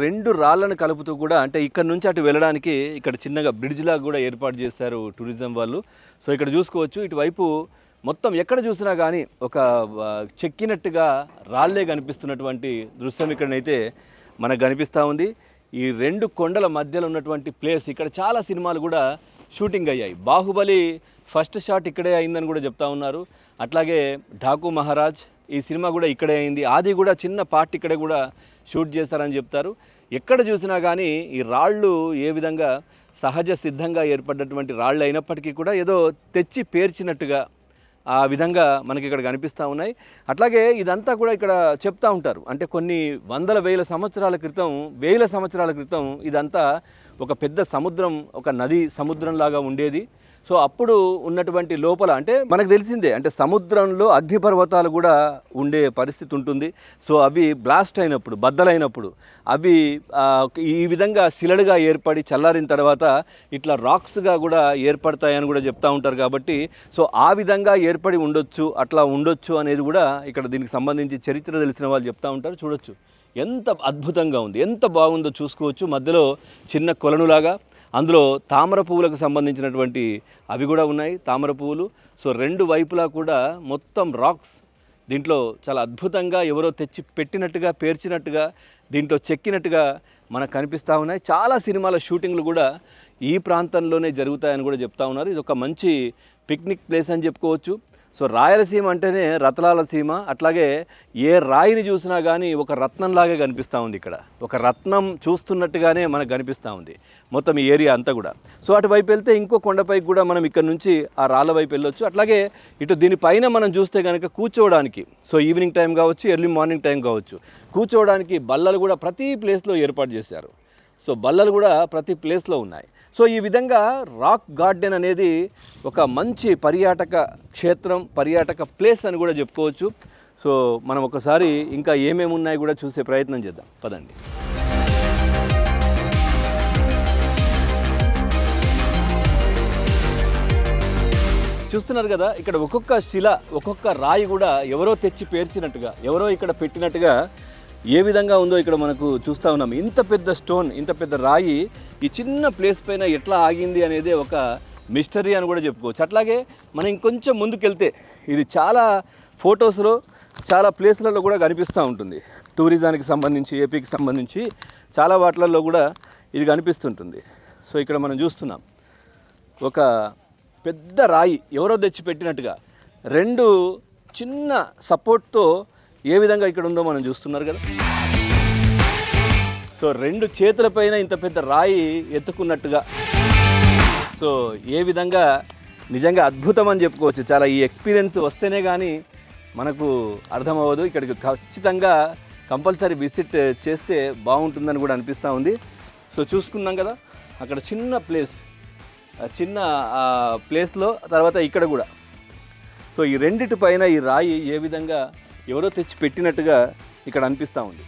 రెండు రాళ్ళను కలుపుతూ కూడా అంటే ఇక్కడ నుంచి అటు వెళ్ళడానికి ఇక్కడ చిన్నగా బ్రిడ్జ్ లాగా కూడా ఏర్పాటు చేశారు టూరిజం వాళ్ళు. సో ఇక్కడ చూసుకోవచ్చు ఇటువైపు మొత్తం ఎక్కడ చూసినా కానీ ఒక చెక్కినట్టుగా రాళ్ళే కనిపిస్తున్నటువంటి దృశ్యం ఇక్కడనైతే మనకు కనిపిస్తూ ఉంది. ఈ రెండు కొండల మధ్యలో ఉన్నటువంటి ప్లేస్ ఇక్కడ చాలా సినిమాలు కూడా షూటింగ్ అయ్యాయి. బాహుబలి ఫస్ట్ షాట్ ఇక్కడే అయిందని కూడా చెప్తా ఉన్నారు. అట్లాగే ఢాకు మహారాజ్ ఈ సినిమా కూడా ఇక్కడే అయింది. ఆది కూడా చిన్న పార్ట్ ఇక్కడే కూడా షూట్ చేస్తారని చెప్తారు. ఎక్కడ చూసినా కానీ ఈ రాళ్ళు ఏ విధంగా సహజ సిద్ధంగా ఏర్పడ్డటువంటి రాళ్ళు అయినప్పటికీ కూడా ఏదో తెచ్చి పేర్చినట్టుగా ఆ విధంగా మనకి ఇక్కడ కనిపిస్తూ ఉన్నాయి. అట్లాగే ఇదంతా కూడా ఇక్కడ చెప్తూ ఉంటారు అంటే కొన్ని వందల వేల సంవత్సరాల క్రితం ఇదంతా ఒక పెద్ద సముద్రం, ఒక నది సముద్రంలాగా ఉండేది. సో అప్పుడు ఉన్నటువంటి లోపల అంటే మనకు తెలిసిందే అంటే సముద్రంలో అగ్నిపర్వతాలు కూడా ఉండే పరిస్థితి ఉంటుంది. సో అవి బ్లాస్ట్ అయినప్పుడు, బద్దలైనప్పుడు అవి ఈ విధంగా శిలడుగా ఏర్పడి చల్లారిన తర్వాత ఇట్లా రాక్స్గా కూడా ఏర్పడతాయని కూడా చెప్తూ ఉంటారు. కాబట్టి సో ఆ విధంగా ఏర్పడి ఉండొచ్చు, అట్లా ఉండొచ్చు అనేది కూడా ఇక్కడ దీనికి సంబంధించి చరిత్ర తెలిసిన వాళ్ళు చెప్తూ ఉంటారు. చూడొచ్చు ఎంత అద్భుతంగా ఉంది, ఎంత బాగుందో చూసుకోవచ్చు. మధ్యలో చిన్న కొలనులాగా అందులో తామర పువ్వులకు సంబంధించినటువంటి అవి కూడా ఉన్నాయి, తామర పువ్వులు. సో రెండు వైపులా కూడా మొత్తం రాక్స్ దీంట్లో చాలా అద్భుతంగా ఎవరో తెచ్చి పెట్టినట్టుగా, పేర్చినట్టుగా, దీంట్లో చెక్కినట్టుగా మనకు కనిపిస్తూ ఉన్నాయి. చాలా సినిమాల షూటింగ్లు కూడా ఈ ప్రాంతంలోనే జరుగుతాయని కూడా చెప్తా ఉన్నారు. ఇది ఒక మంచి పిక్నిక్ ప్లేస్ అని చెప్పుకోవచ్చు. సో రాయలసీమ అంటేనే రత్నాల సీమ. అట్లాగే ఏ రాయిని చూసినా కానీ ఒక రత్నంలాగే కనిపిస్తూ ఉంది. ఇక్కడ ఒక రత్నం చూస్తున్నట్టుగానే మనకు కనిపిస్తూ ఉంది మొత్తం ఈ ఏరియా అంతా కూడా. సో అటువైపు వెళ్తే ఇంకో కొండపైకి కూడా మనం ఇక్కడ నుంచి ఆ రాళ్ళ వైపు వెళ్ళొచ్చు. అట్లాగే ఇటు దీనిపైన మనం చూస్తే కనుక కూర్చోవడానికి, సో ఈవినింగ్ టైం కావచ్చు, ఎర్లీ మార్నింగ్ టైం కావచ్చు, కూర్చోవడానికి బల్లలు కూడా ప్రతి ప్లేస్లో ఏర్పాటు చేశారు. సో బల్లలు కూడా ప్రతి ప్లేస్లో ఉన్నాయి. సో ఈ విధంగా రాక్ గార్డెన్ అనేది ఒక మంచి పర్యాటక క్షేత్రం, పర్యాటక ప్లేస్ అని కూడా చెప్పుకోవచ్చు. సో మనం ఒకసారి ఇంకా ఏమేమి ఉన్నాయి కూడా చూసే ప్రయత్నం చేద్దాం, పదండి. చూస్తున్నారు కదా ఇక్కడ ఒక్కొక్క శిల, ఒక్కొక్క రాయి కూడా ఎవరో తెచ్చి పేర్చినట్టుగా, ఎవరో ఇక్కడ పెట్టినట్టుగా ఏ విధంగా ఉందో ఇక్కడ మనకు చూస్తూ ఉన్నాం. ఇంత పెద్ద స్టోన్, ఇంత పెద్ద రాయి ఈ చిన్న ప్లేస్ పైన ఎట్లా ఆగింది అనేది ఒక మిస్టరీ అని కూడా చెప్పుకోవచ్చు. అట్లాగే మనం ఇంకొంచెం ముందుకెళ్తే ఇది చాలా ఫొటోస్లో, చాలా ప్లేస్లలో కూడా కనిపిస్తూ ఉంటుంది. టూరిజానికి సంబంధించి, ఏపీకి సంబంధించి చాలా వాటిలలో కూడా ఇది కనిపిస్తుంటుంది. సో ఇక్కడ మనం చూస్తున్నాం ఒక పెద్ద రాయి ఎవరో తెచ్చి పెట్టినట్టుగా రెండు చిన్న సపోర్ట్తో ఏ విధంగా ఇక్కడ ఉందో మనం చూస్తున్నారు కదా. సో రెండు చేతులపైన ఇంత పెద్ద రాయి ఎత్తుకున్నట్టుగా, సో ఏ విధంగా నిజంగా అద్భుతం అని చెప్పుకోవచ్చు. చాలా ఈ ఎక్స్పీరియన్స్ వస్తేనే కానీ మనకు అర్థమవ్వదు. ఇక్కడికి ఖచ్చితంగా కంపల్సరీ విజిట్ చేస్తే బాగుంటుందని కూడా అనిపిస్తూ ఉంది. సో చూసుకున్నాం కదా అక్కడ చిన్న ప్లేస్, చిన్న ప్లేస్లో తర్వాత ఇక్కడ కూడా. సో ఈ రెండిటి పైన ఈ రాయి ఏ విధంగా ఎవరో తెచ్చి పెట్టినట్టుగా ఇక్కడ అనిపిస్తూ ఉంది.